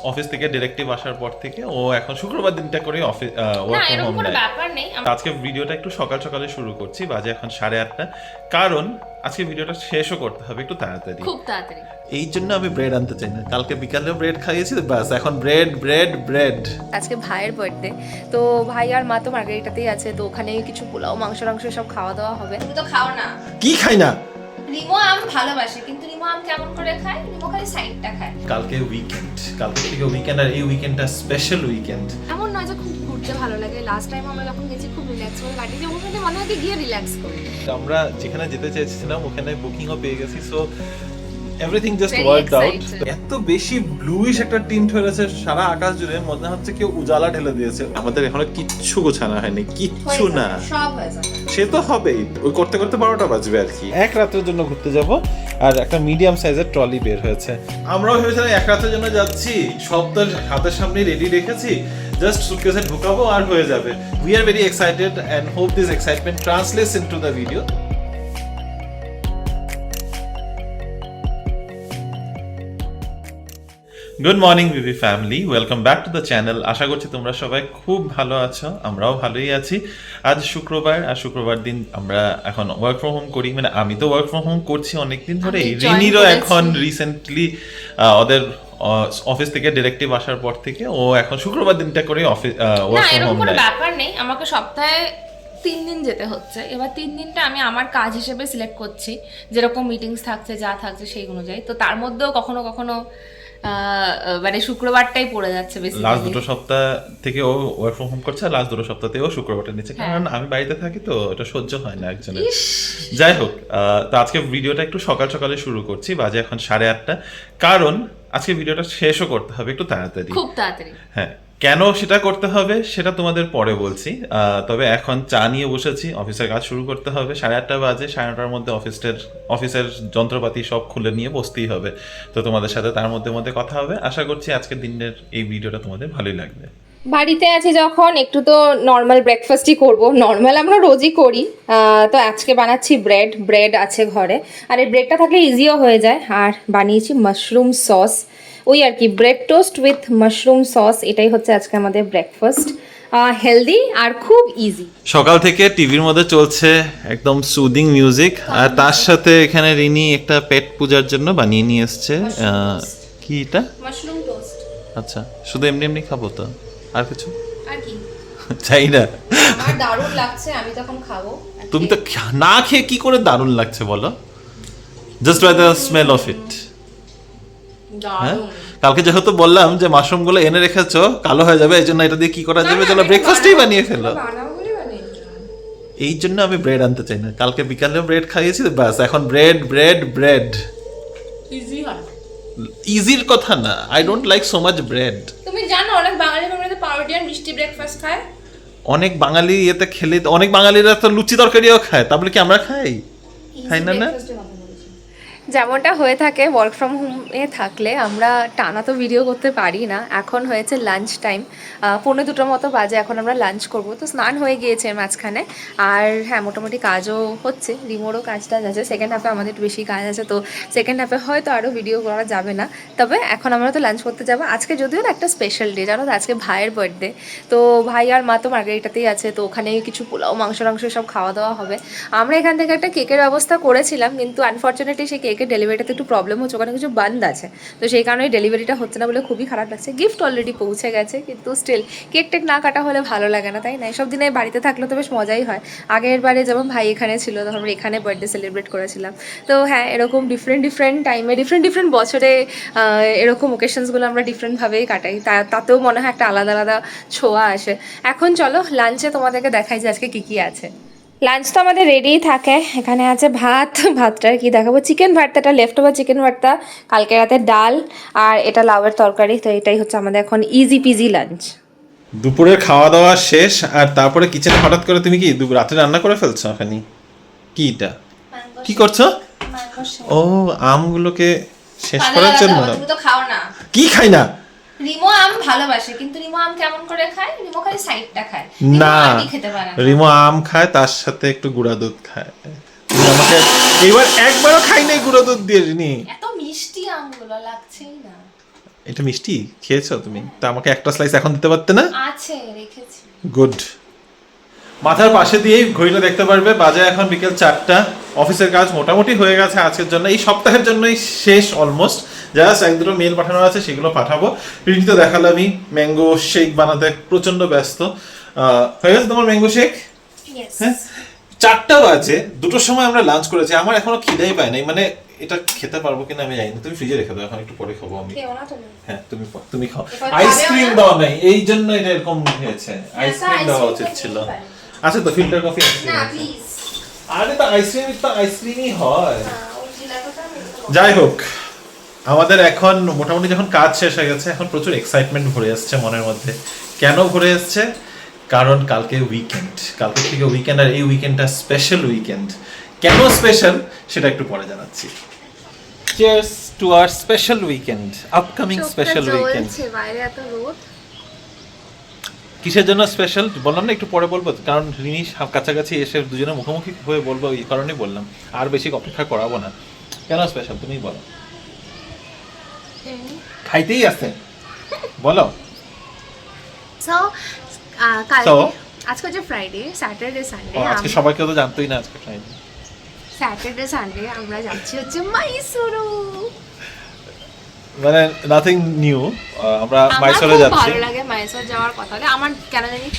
Office থেকে directive আসার পর থেকে ও এখন শুক্রবার দিনটা করে অফিস ওয়ার্ক ফ্রম হোম নেয়। ব্যাপার নেই। আজকে ভিডিওটা একটু সকাল সকালে শুরু করছি, বাজে এখন 8:30, কারণ আজকে ভিডিওটা শেষও করতে হবে একটু তাড়াতাড়ি। খুব তাড়াতাড়ি। এই জন্য আমি ব্রেড আনতে চাই না, কালকে বিকালেও ব্রেড খাইয়েছি, বাস এখন ব্রেড ব্রেড ব্রেড। আজকে ভাইয়ের বার্থডে, তো ভাই আর মা তো মার্গারিটাতেই আছে, তো ওখানে কিছু পোলাও মাংস সব খাওয়া দাওয়া হবে। তুমি তো খাও না। কি খাই না? রিমো আম ভালোবাসে, কিন্তু রিমো আম কেমন করে খায়? রিমো খালি সাইডটা খায়। কালকে উইকেন্ড, কালকে থেকে উইকেন্ড, আর এই উইকেন্ডটা স্পেশাল উইকেন্ড। এমন নয় যে খুব ঘুরতে ভালো লাগে। লাস্ট টাইম আমরা যখন গেছি খুব রিল্যাক্স করে গাড়িতে বসে মনে হয় গিয়ে রিল্যাক্স করি। আমরা যেখানে যেতে চেয়েছিলাম ওখানে বুকিংও পেয়ে গেছি, so everything just Very worked out. excited. এত বেশি ব্লুইশ একটা টিন্ট হয়েছে সারা আকাশ জুড়ে, মনে হচ্ছে কেউ উজালা ঢেলে দিয়েছে। আমাদের এখনো কিচ্ছু গোছানো হয়নি, কিচ্ছু না। সব হয়ে যাবে। সে তো হবেই, ওই করতে করতে 12টা বাজবে আর কি। এক রাতের জন্য ঘুরতে যাব, আর একটা মিডিয়াম সাইজের ট্রলি বের হয়েছে। আমরাও ভেবেছিলাম এক রাতের জন্য যাচ্ছি, সব তো হাতের সামনে রেডি রেখেছি, জাস্ট সুটকেসে ঢুকাবো আর হয়ে যাবে। We are very excited and hope this excitement translates into the video. Good morning VV family, welcome back to the channel. আশা করছি তোমরা সবাই খুব ভালো আছো, আমরাও ভালোই আছি। আজ শুক্রবার, আর শুক্রবার দিন আমরা এখন ওয়ার্ক ফ্রম হোম করি, মানে আমি তো ওয়ার্ক ফ্রম হোম করছি অনেকদিন ধরে। রিনিরও এখন রিসেন্টলি ওদের অফিস থেকে ডিরেক্টিভ আসার পর থেকে ও এখন শুক্রবার দিনটা করে অফিস ওয়ার্ক ফ্রম হোম নেয়। ব্যাপার নেই, আমাকে সপ্তাহে 3 দিন যেতে হচ্ছে। এবার 3 দিনটা আমি আমার কাজ হিসেবে সিলেক্ট করছি, যেরকম মিটিংস থাকছে যা থাকছে সেই অনুযায়ী। তো তার মধ্যেও কখনো কখনো মানে শুক্রবারটাই পড়ে যাচ্ছে বেশি। লাস্ট 2 সপ্তাহ থেকে ও ওয়ার্ক ফ্রম হোম করছে, আর লাস্ট 2 সপ্তাহতে ও শুক্রবারটা নিচ্ছে, কারণ আমি বাড়িতে থাকি তো এটা সহ্য হয় না একজনের। যাই হোক, তো আজকে ভিডিওটা একটু সকাল সকালে শুরু করছি, বাজে এখন 8:30, কারণ আজকে ভিডিওটা শেষও করতে হবে একটু তাড়াতাড়ি। খুব তাড়াতাড়ি। হ্যাঁ, কেন সেটা করতে হবে সেটা তোমাদের পরে বলছি। তবে এখন চা নিয়ে বসেছি, অফিসের কাজ শুরু করতে হবে। 8:30 বাজে, 9:30টার মধ্যে অফিসের যন্ত্রপাতি সব খুলে নিয়ে বসতেই হবে। তো তোমাদের সাথে তার মধ্যে কথা হবে। আশা করছি আজকের দিনের এই ভিডিওটা তোমাদের ভালোই লাগবে। বাড়িতে আছি যখন একটু তো নর্মাল ব্রেকফাস্টই করব। নর্মাল আমরা রোজই করি, তো আজকে বানাচ্ছি ব্রেড আছে ঘরে, আর এই ব্রেডটা থাকলে ইজিও হয়ে যায়। আর বানিয়েছি মাশরুম সস, ওই আর কি, bread toast with mushroom sauce. এটাই হচ্ছে আজকে আমাদের ব্রেকফাস্ট, হেলদি আর খুব ইজি। সকাল থেকে টিভির মধ্যে চলছে একদম সুদিং মিউজিক, আর তার সাথে এখানে রিনি একটা পেট পূজার জন্য বানিয়ে নিয়ে এসছে। কি এটা? Mushroom toast. আচ্ছা, শুধু এমনি এমনি খাবো তো, আর কিছু আর কি? চাই না। আমার দারুণ লাগছে, আমি তখন খাবো। তুমি তো না খেয়ে কি করে দারুণ লাগছে বলো? Just by the smell of it. হ্যাঁ, কালকে যেহেতু বললাম যে মাশরুমগুলো এনে রেখেছো কালো হয়ে যাবে, এই জন্য এটা দিয়ে কি করা যাবে, চলো ব্রেকফাস্টেই বানিয়ে ফেলো। এই জন্য আমি ব্রেড আনতে চাই না, কালকে বিকালেও ব্রেড খাইয়েছি, বাস এখন ব্রেড ব্রেড ব্রেড। ইজি হয়। ইজির কথা না, I don't like so much bread. তুমি জানো অনেক বাঙালি ফ্যামিলিতে পাউরুটি আর মিষ্টি ব্রেকফাস্ট খায়। অনেক বাঙালি এতে খেলে, অনেক বাঙালিরা তো লুচি তরকারিও খায়, তাহলে কি আমরা খাই? খাই না না? যেমনটা হয়ে থাকে ওয়ার্ক ফ্রম হোমে থাকলে, আমরা টানা তো ভিডিও করতে পারি না। এখন হয়েছে লাঞ্চ টাইম, 1:45 মতো বাজে, এখন আমরা লাঞ্চ করব। তো স্নান হয়ে গিয়েছে মাঝখানে, আর হ্যাঁ মোটামুটি কাজও হচ্ছে, রিমোরও কাজটা আছে। সেকেন্ড হাফে আমাদের একটু বেশি কাজ আছে, তো সেকেন্ড হাফে হয়তো আরও ভিডিও করা যাবে না। তবে এখন আমরা তো লাঞ্চ করতে যাবো। আজকে যদিও একটা স্পেশাল ডে, জানো তো, আজকে ভাইয়ের বার্থডে। তো ভাই আর মা তো মার্গারিটাতেই আছে, তো ওখানে কিছু পোলাও মাংস সব খাওয়া দাওয়া হবে। আমরা এখান থেকে একটা কেকের ব্যবস্থা করেছিলাম, কিন্তু আনফর্চুনেটলি সেই কেকের ডেলিভারিটাতে একটু প্রবলেম হচ্ছে, ওখানে কিছু বন্ধ আছে। তো সেই কারণে ডেলিভারিটা হচ্ছে না বলে খুবই খারাপ লাগছে। গিফট অলরেডি পৌঁছে গেছে, কিন্তু স্টিল কেক টেক না কাটা হলে ভালো লাগে না, তাই না? সব দিনে বাড়িতে থাকলে তো বেশ মজাই হয়। আগের বারে যেমন ভাই এখানে ছিল, তখন আমরা এখানে বার্থডে সেলিব্রেট করেছিলাম। তো হ্যাঁ, এরকম ডিফারেন্ট টাইমে ডিফারেন্ট বছরে এরকম ওকেশনসগুলো আমরা ডিফারেন্টভাবেই কাটাই, তাতেও মনে হয় একটা আলাদা আলাদা ছোঁয়া আসে। এখন চলো লাঞ্চে তোমাদেরকে দেখাই যে আজকে কী আছে। লাঞ্চ তো আমাদের রেডিই থাকে। এখানে আছে ভাতটা কি দেখাবো, চিকেন ভর্তাটা, লেফট ওভার চিকেন ভর্তা, কালকে রাতে ডাল, আর এটা লাউয়ের তরকারি। তো এটাই হচ্ছে আমাদের এখন ইজি পিজি লাঞ্চ। দুপুরের খাওয়া দাওয়া শেষ, আর তারপরে কিচেনে হঠাৎ করে তুমি কি রাতে রান্না করে ফেলছো? এখানে কি এটা কি করছো? ও, আমগুলোকে শেষ করার জন্য। তুমি তো খাও না। কি খাই না? রিমো আম ভালোবাসে, কিন্তু রিমো আম কেমন করে খায়? রিমো খালি সাইডটা খায়, না, খেতে পারে না। রিমো আম খায়, তার সাথে একটু গুঁড়া দুধ খায়। তুমি আমাকে এবার একবারও খাই নাই গুঁড়া দুধ দিয়ে। রিনি, এত মিষ্টি আমগুলো লাগছেই না। এটা মিষ্টি খেয়েছো তুমি? তা আমাকে একটা স্লাইস এখন দিতে পারতে না? আছে, রেখেছি। গুড। মাথার পাশে দিয়েই ঘড়িটা দেখতে পারবে, বাজে এখন বিকেল 4টা। অফিসের কাজ মোটামুটি হয়ে গেছে আজকের জন্য, এই সপ্তাহের জন্যই শেষ অলমোস্ট। জাস্ট এক দুটো মেল পাঠানো আছে, সেগুলো পাঠাবো। রিনি তো দেখালামই ম্যাঙ্গো শেক বানাতে প্রচন্ড ব্যস্ত। হয়ে গেছে তোমার ম্যাঙ্গো শেক? হ্যাঁ, 4টা বাজে, 2টোর সময় আমরা লাঞ্চ করেছি। আমার এখনো খিদেই পায় নাই, মানে এটা খেতে পারবো কিনা আমি জানি না। তুমি ফ্রিজে রেখে দাও, এখন একটু পরে খাবো আমি। হ্যাঁ তুমি খাও। আইসক্রিম দাও নাই, এই জন্য এটা এরকম হয়েছে। আইসক্রিম দেওয়া উচিত ছিল। আচ্ছা তো ফিল্টার কফি আছে? আরে তো আইসক্রিমই হয়। যাই হোক, আমাদের এখন মোটামুটি যখন কাজ শেষ হয়ে গেছে, এখন প্রচুর এক্সাইটমেন্ট ভরে আসছে মনের মধ্যে। কেন ভরে আসছে? কারণ কালকে উইকেন্ড, কালকে থেকে উইকেন্ড, আর এই উইকেন্ডটা স্পেশাল উইকেন্ড। কেন স্পেশাল সেটা একটু পরে জানাচ্ছি। Cheers to our special weekend, upcoming special weekend. বাইরে এত রোদ। কিসের জন্য স্পেশাল বললাম না, একটু পরে বলবো, কারণ রিনি কাছাকাছি এসে দুজনে মুখোমুখি হয়ে বলবো, এই কারণেই বললাম। আর বেশি অপেক্ষা করাবো না। কেন স্পেশাল তুমি বলো? খাইতেই আছে, বলো। সো কালকে, আজকে হচ্ছে ফ্রাইডে, স্যাটারডে সানডে। আজকে সবাইকে তো জানতোই না আজকে ফ্রাইডে। স্যাটারডে সানডে আমরা যাচ্ছি হচ্ছে মাইসুরু। মানে নাথিং নিউ, আমরা মাইসোরে যাচ্ছি। ভালো লাগে মাইসোর যাওয়ার কথা বলে। আমার কেন জানি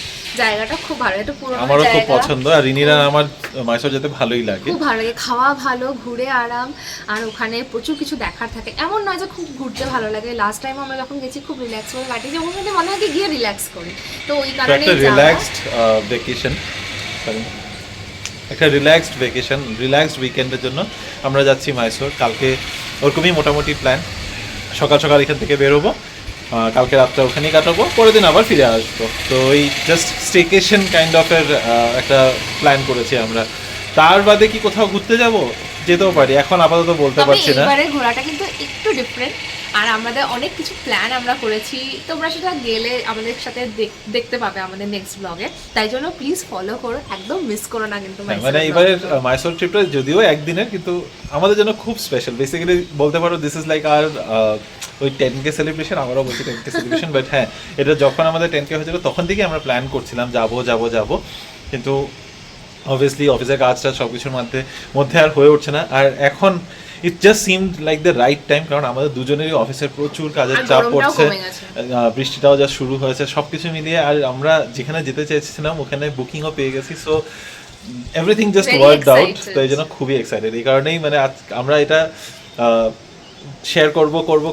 জায়গাটা খুব ভালো, এটা পুরো আমারও খুব পছন্দ, আর রিনিরা আমার মাইসোর যেতে ভালোই লাগে, খুব ভালো লাগে। খাওয়া ভালো, ঘুরে আরাম, আর ওখানে প্রচুর কিছু দেখার থাকে। এমন নয় যে খুব ঘুরতে ভালো লাগে। লাস্ট টাইম আমরা যখন গেছি খুব রিল্যাক্স করে কাটিয়েছি, ওখানে মধ্যে মনে হয় কি গিয়ে রিল্যাক্স করি, তো ওই কারণে একটা রিল্যাক্সড ভ্যাকেশন, একটা রিল্যাক্সড ভ্যাকেশন, রিল্যাক্সড উইকেন্ডের জন্য আমরা যাচ্ছি মাইসোর। কালকে ওরকমই মোটামুটি প্ল্যান, সকাল সকাল এখান থেকে বেরোবো, কালকে রাতটা ওখানেই কাটাবো, পরের দিন আবার ফিরে আসবো। তো এই জাস্ট স্টেকেশন কাইন্ড অফ এর একটা প্ল্যান করেছি আমরা। তার বাদে কি কোথাও ঘুরতে যাব? যেতেও পারি, এখন আপাতত বলতে পারছি না। এবারে ঘোরাটা কিন্তু একটু ডিফারেন্ট, আর আমাদের অনেক কিছু প্ল্যান আমরা করেছি, তোমরা সেটা গেলে আমাদের সাথে দেখতে পাবে আমাদের নেক্সট ব্লগে। তাই জন্য প্লিজ ফলো করো, একদম মিস করো না কিন্তু। মানে এবারের মাইসোর ট্রিপটা যদিও একদিনের, কিন্তু আমাদের জন্য খুব স্পেশাল। বেসিক্যালি বলতে পারো দিস ইজ লাইক আর ওই 10K সেলিব্রেশন। আমারও বলছি 10K সেলিব্রেশন, বাট হ্যাঁ, এটা যখন আমাদের 10K হয়েছিল তখন থেকে আমরা প্ল্যান করছিলাম যাব, কিন্তু অবভিয়াসলি অফিসের কাজটা সব কিছুর মধ্যে আর হয়ে উঠছে না। আর এখন it just seemed like the right time, কারণ আমাদের দুজনেরই অফিসের প্রচুর কাজের চাপ পড়ছে, বৃষ্টিটাও যা শুরু হয়েছে, সব কিছু মিলিয়ে। আর আমরা যেখানে যেতে চাইছিলাম ওখানে বুকিংও পেয়ে গেছি, so everything just worked out. তো এই জন্য খুবই এক্সাইটেড। এই কারণেই মানে আমরা এটা শেয়ার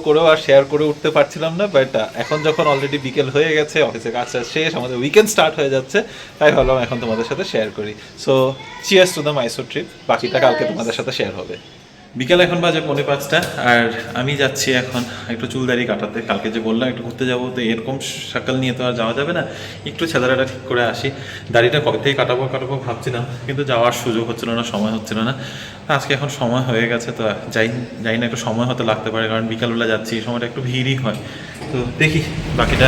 করেও আর শেয়ার করে উঠতে পারছিলাম না, বাট এখন যখন অলরেডি বিকেল হয়ে গেছে, অফিসের কাজটা শেষ, আমাদের উইকেন্ড স্টার্ট হয়ে যাচ্ছে, তাই ভাবলাম এখন তোমাদের সাথে শেয়ার করি। So cheers to the Mysore trip, বাকিটা কালকে তোমাদের সাথে শেয়ার হবে। বিকেল এখন বাজে 4:45, আর আমি যাচ্ছি এখন একটু চুল দাড়ি কাটাতে। কালকে যে বললাম একটু ঘুরতে যাবো, তো এরকম সকাল নিয়ে তো আর যাওয়া যাবে না, একটু ছেদারাটা ঠিক করে আসি। দাড়িটা কবে থেকে কাটাবো ভাবছিলাম, কিন্তু যাওয়ার সুযোগ হচ্ছিল না, সময় হচ্ছিল না। আজকে এখন সময় হয়ে গেছে, তো যাই না, একটু সময় হতে লাগতে পারে, কারণ বিকালবেলা যাচ্ছি, এই সময়টা একটু ভিড়ই হয়। তো দেখি বাকিটা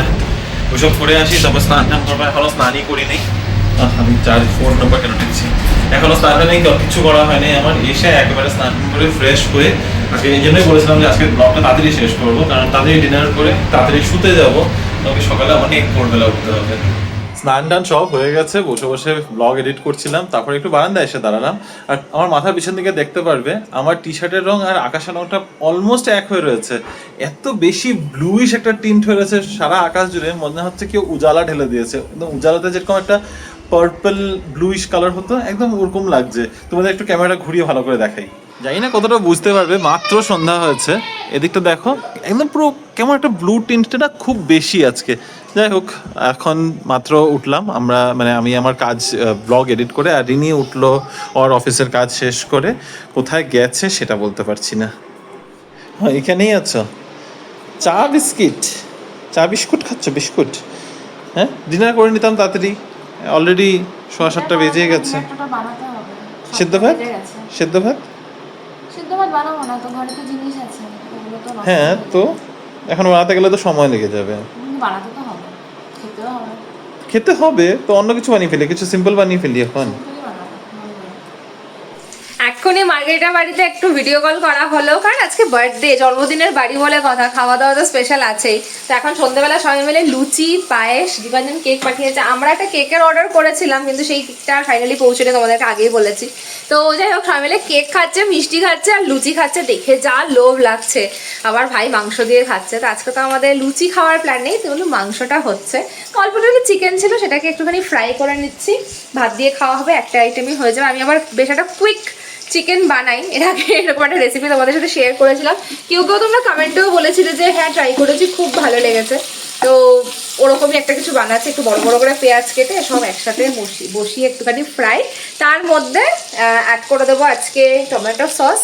ওসব করে আসি, তারপর স্নান টান করবো। এখনও স্নানই করিনি, আমি 4 নম্বর কেন টিপছি, এখনো স্নান নেই, কিছু করা হয়নি আমার। এসে একেবারে স্নান করে ফ্রেশ হয়ে আজকে এই জন্যই বলেছিলাম যে আজকে ব্লগটা তাড়াতাড়ি শেষ করবো, কারণ তাড়াতাড়ি ডিনার করে তাড়াতাড়ি শুতে যাবো, তবে সকালে অনেক ভোরবেলা উঠতে হবে। স্নান টান সব হয়ে গেছে, বসে ব্লগ এডিট করছিলাম, তারপরে একটু বারান্দায় এসে দাঁড়ালাম। আর আমার মাথার পিছন দিকে দেখতে পারবে আমার টি শার্টের রং আর আকাশের রংটা অলমোস্ট এক হয়ে রয়েছে। এত বেশি ব্লুইশ একটা টিন্ট হয়ে রয়েছে সারা আকাশ জুড়ে, মনে হচ্ছে কেউ উজালা ঢেলে দিয়েছে। একদম উজালাতে যেরকম একটা পার্পল ব্লুইশ কালার হতো, একদম ওরকম লাগছে। তোমাদের একটু ক্যামেরাটা ঘুরিয়ে ভালো করে দেখাই, জানি না কতটা বুঝতে পারবে। মাত্র সন্ধ্যা হয়েছে, এদিকটা দেখো, একদম পুরো কেমন একটা ব্লু টিন্টটা খুব বেশি আজকে। যাই হোক, এখন মাত্র উঠলাম আমরা, মানে আমি আমার কাজ ব্লগ এডিট করে, আর রিনি উঠলো ওর অফিসের কাজ শেষ করে। কোথায় গেছে সেটা বলতে পারছি না। হ্যাঁ, এখানেই আছো। চা বিস্কুট খাচ্ছ? বিস্কুট? হ্যাঁ, ডিনার করে নিতাম তাড়াতাড়ি, অলরেডি 7:30 বেজে গেছে। সেদ্ধ ভাত বানাবো না তো, ঘরে তো জিনিস আছে, ওগুলো তো হ্যাঁ, তো এখন বানাতে গেলে তো সময় লেগে যাবে। বানাতে তো হবে, খেতে হবে তো, অন্য কিছু বানিয়ে ফেলি, কিছু সিম্পল বানিয়ে ফেলি এখন। এক্ষুনি মার্গেরিটা বাড়িতে একটু ভিডিও কল করা হলো, কারণ আজকে বার্থডে, জন্মদিনের বাড়ি বলে কথা, খাওয়া দাওয়া তো স্পেশাল আছেই। তো এখন সন্ধ্যেবেলা সবাই মিলে লুচি, পায়েস, দীপাঞ্জন কেক পাঠিয়েছে। আমরা একটা কেকের অর্ডার করেছিলাম, কিন্তু সেই কেকটা ফাইনালি পৌঁছেনি, তোমাদেরকে আগেই বলেছি। তো যাই হোক, সবাই মিলে কেক খাচ্ছে, মিষ্টি খাচ্ছে আর লুচি খাচ্ছে, দেখে যা লোভ লাগছে। আবার ভাই মাংস দিয়ে খাচ্ছে। তো আজকে তো আমাদের লুচি খাওয়ার প্ল্যান নেই, তো মাংসটা হচ্ছে। অল্প একটু চিকেন ছিল, সেটাকে একটুখানি ফ্রাই করে নিচ্ছি, ভাত দিয়ে খাওয়া হবে, একটা আইটেমই হয়ে যাবে। আমি আবার বেশ একটা কুইক চিকেন বানাই, এর আগে এরকম একটা রেসিপি তোমাদের সাথে শেয়ার করেছিলাম। কেউ তোমরা কমেন্টেও বলেছিলে যে হ্যাঁ ট্রাই করেছি, খুব ভালো লেগেছে। তো ওরকমই একটা কিছু বানাচ্ছি, একটু বড় বড় করে পেঁয়াজ কেটে সব একসাথে বসিয়ে একটুখানি ফ্রাই, তার মধ্যে অ্যাড করে দেবো আজকে টমেটো সস,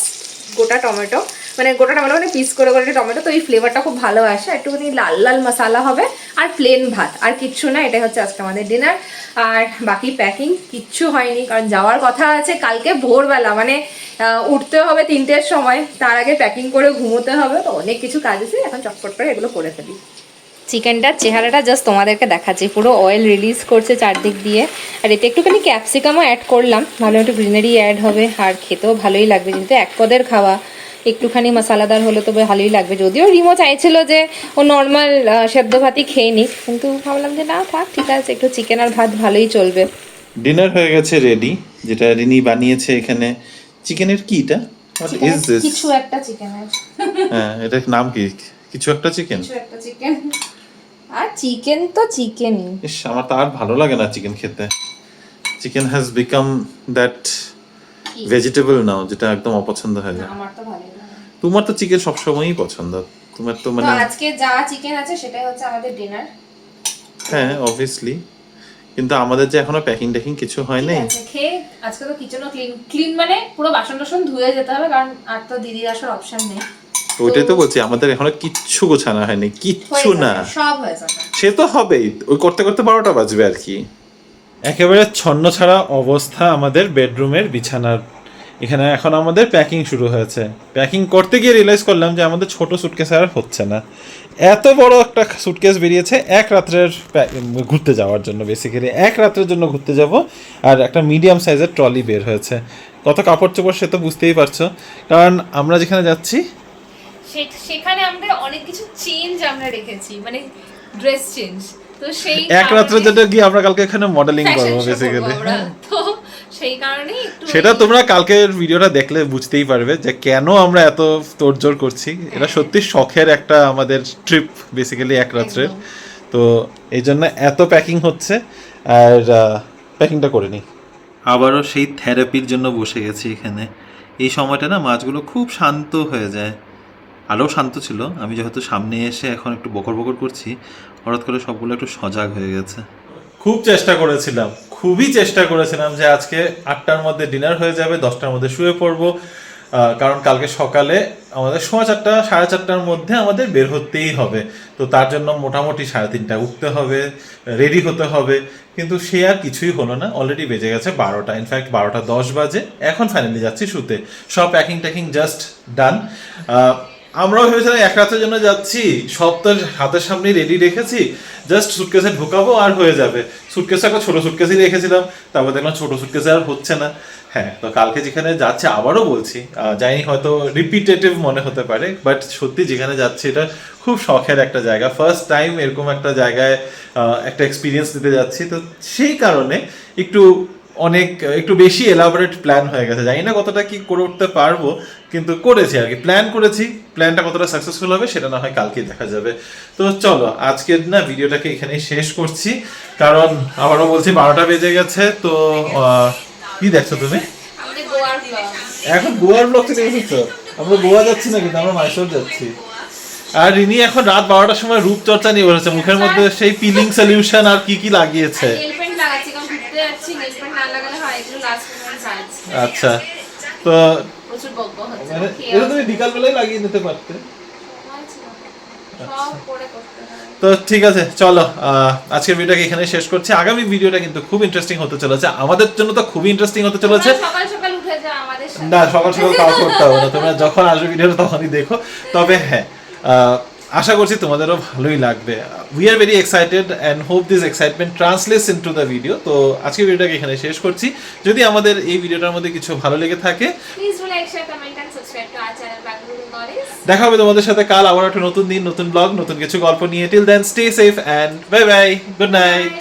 গোটা টমেটো, মানে গোটা টমেটো মানে পিস করে করে টমেটো, তো এই ফ্লেভারটা খুব ভালো আসে। একটুখানি লাল লাল মশলা হবে আর প্লেন ভাত, আর কিচ্ছু না। এটাই হচ্ছে আজকে আমাদের ডিনার। আর বাকি প্যাকিং কিচ্ছু হয়নি, কারণ যাওয়ার কথা আছে কালকে ভোরবেলা, মানে উঠতে হবে 3টের সময়, তার আগে প্যাকিং করে ঘুমোতে হবে। তো অনেক কিছু কাজ আছে, এখন চটপট করে এগুলো করে ফেলি। চিকেনটার চেহারাটা জাস্ট তোমাদেরকে দেখাচ্ছি, পুরো অয়েল রিলিজ করছে চারদিক দিয়ে। আর এতে একটুখানি ক্যাপসিকামও অ্যাড করলাম, ভালো একটু গ্রিনারি অ্যাড হবে, আর খেতেও ভালোই লাগবে। যেহেতু এক পদের খাওয়া, একটুখানি মশলাদার হলে তো ভালোই লাগবে। যদিও রিমো চাইছিল যে ও নর্মাল সেদ্ধ ভাতই খেয়ে নিক, কিন্তু ভাবলাম যে না থাক, ঠিক আছে, একটু চিকেন আর ভাত ভালোই চলবে। ডিনার হয়ে গেছে রেডি, যেটা রিনি বানিয়েছে এখানে। চিকেনের কি এটা? What is this? কিছু একটা চিকেনের, হ্যাঁ, এটার নাম কি? কিছু একটা চিকেন। কিছু একটা চিকেন। আর চিকেন তো চিকেনই। ইস, আমার তো আর ভালো লাগে না চিকেন খেতে। Chicken has become that vegetable now, যেটা একদম অপছন্দ হয়ে যায়। আমার তো ভালোই লাগে। তোমার তো চিকেন সবসময়ই পছন্দ, তোমার তো মানে। আজকে যা চিকেন আছে সেটাই হচ্ছে আমাদের ডিনার। হ্যাঁ, অবভিয়াসলি। কিন্তু আমাদের যে এখনো প্যাকিং ট্যাকিং কিছু হয় নাই। খেয়ে আজকে তো কিচেনও ক্লিন মানে পুরো বাসন টাসন ধুয়ে যেতে হবে, কারণ আর তো দিদির আসার অপশন নেই। ওইটাই তো বলছি, আমাদের এখনো কিচ্ছু গোছানো হয়নি, কিচ্ছু না। সব হয়ে যাবে, সে তো হবেই, ওই করতে করতে 12টা বাজবে আর কি। একেবারে ছন্ন ছাড়া অবস্থা আমাদের বেডরুমের বিছানার। এখানে এখন আমাদের প্যাকিং শুরু হয়েছে। প্যাকিং করতে গিয়ে রিয়েলাইজ করলাম যে আমাদের ছোট সুটকেস আর হচ্ছে না। এত বড় একটা সুটকেস বেরিয়েছে এক রাত্রের ঘুরতে যাওয়ার জন্য, বেসিক্যালি এক রাত্রের জন্য ঘুরতে যাব। আর একটা মিডিয়াম সাইজের ট্রলি বের হয়েছে। কত কাপড় চোপড় সে তো বুঝতেই পারছো, কারণ আমরা যেখানে যাচ্ছি সেখানে আমরা অনেক কিছু চেঞ্জ আমরা রেখেছি, মানে ড্রেস চেঞ্জ। তো সেই এক রাত্রের জন্য গিয়ে আমরা কালকে এখানে মডেলিং করবো বেসিক্যালি। তো সেই কারণেই একটু সেটা তোমরা কালকের ভিডিওটা দেখলে বুঝতেই পারবে যে কেন আমরা এত তোড়জোড় করছি। এটা সত্যি শখের একটা আমাদের ট্রিপ বেসিক্যালি এক রাত্রের। তো এই জন্য এত প্যাকিং হচ্ছে, আর প্যাকিংটা করে নিই। আবারও সেই থেরাপির জন্য বসে গেছি এখানে। এই সময়টা না মাছগুলো খুব শান্ত হয়ে যায়, আরও শান্ত ছিল। আমি যেহেতু সামনে এসে এখন একটু বকর বকর করছি, হঠাৎ করে সবগুলো একটু সজাগ হয়ে গেছে। খুব চেষ্টা করেছিলাম, খুবই চেষ্টা করেছিলাম যে আজকে 8টার মধ্যে ডিনার হয়ে যাবে, 10টার মধ্যে শুয়ে পড়বো, কারণ কালকে সকালে আমাদের 4:30 4:30টার মধ্যে আমাদের বের হতেই হবে। তো তার জন্য মোটামুটি 3:30 উঠতে হবে, রেডি হতে হবে। কিন্তু সে আর কিছুই হলো না, অলরেডি বেজে গেছে 12টা, ইনফ্যাক্ট 12:10 বাজে। এখন ফাইনালি যাচ্ছি শুতে, সব প্যাকিং ট্যাকিং জাস্ট ডান। আমরাও ভেবেছিলাম এক রাতের জন্য যাচ্ছি, সব তো হাতের সামনেই রেডি রেখেছি, জাস্ট সুটকেসে ঢুকাবো আর হয়ে যাবে। সুটকেসে একটা ছোটো সুটকেসই রেখেছিলাম, তারপর দেখলাম ছোটো সুটকেসে আর হচ্ছে না। হ্যাঁ, তো কালকে যেখানে যাচ্ছে, আবারও বলছি, জানি হয়তো রিপিটেটিভ মনে হতে পারে, বাট সত্যি যেখানে যাচ্ছে এটা খুব শখের একটা জায়গা। ফার্স্ট টাইম এরকম একটা জায়গায় একটা এক্সপিরিয়েন্স দিতে যাচ্ছি, তো সেই কারণে একটু বেশি এলাবোরেট প্ল্যান হয়ে গেছে। জানি না কতটা কি করে উঠতে পারবো, কিন্তু করেছি আর কি, প্ল্যান করেছি। প্ল্যানটা কতটা সাকসেসফুল হবে সেটা না হয় কালকে দেখা যাবে। তো চলো আজকের না ভিডিওটাকে এখানেই শেষ করছি, কারণ আবারও বলছি 12টা বেজে গেছে। তো কি দেখছো তুমি? এখন গোয়ার ব্লগ থেকে এসেছো? আমরা গোয়া যাচ্ছি না, কিন্তু আমরা মাইসোর যাচ্ছি। আর রিনি এখন রাত 12টার সময় রূপচর্চা নিয়ে বলেছে, মুখের মধ্যে সেই পিলিং সলিউশন আর কি কি লাগিয়েছে। আচ্ছা, তো এটা তুমি বিকাল বেলায় লাগিয়ে নিতে পারতে। তো ঠিক আছে, চলো আজকের ভিডিওটাকে এখানে শেষ করছি। আগামী ভিডিওটা কিন্তু খুব ইন্টারেস্টিং হতে চলেছে, আমাদের জন্য তো খুবই ইন্টারেস্টিং হতে চলেছে। না, সকাল সকাল কাজ করতে হবে না, তোমরা যখন আসবে ভিডিওটা তখনই দেখো। তবে হ্যাঁ, আশা করছি তোমাদেরও ভালোই লাগবে। We are very excited and hope this excitement translates into the video. তো আজকে ভিডিওটাকে এখানে শেষ করছি। যদি আমাদের এই ভিডিওটার মধ্যে কিছু ভালো লেগে থাকে, please do like, share, comment and subscribe to our channel Bengaluru knowledge. দেখা হবে তোমাদের সাথে কাল আবার একটা নতুন দিন, নতুন ব্লগ, নতুন কিছু গল্প নিয়ে। Till then stay safe and bye bye, good night.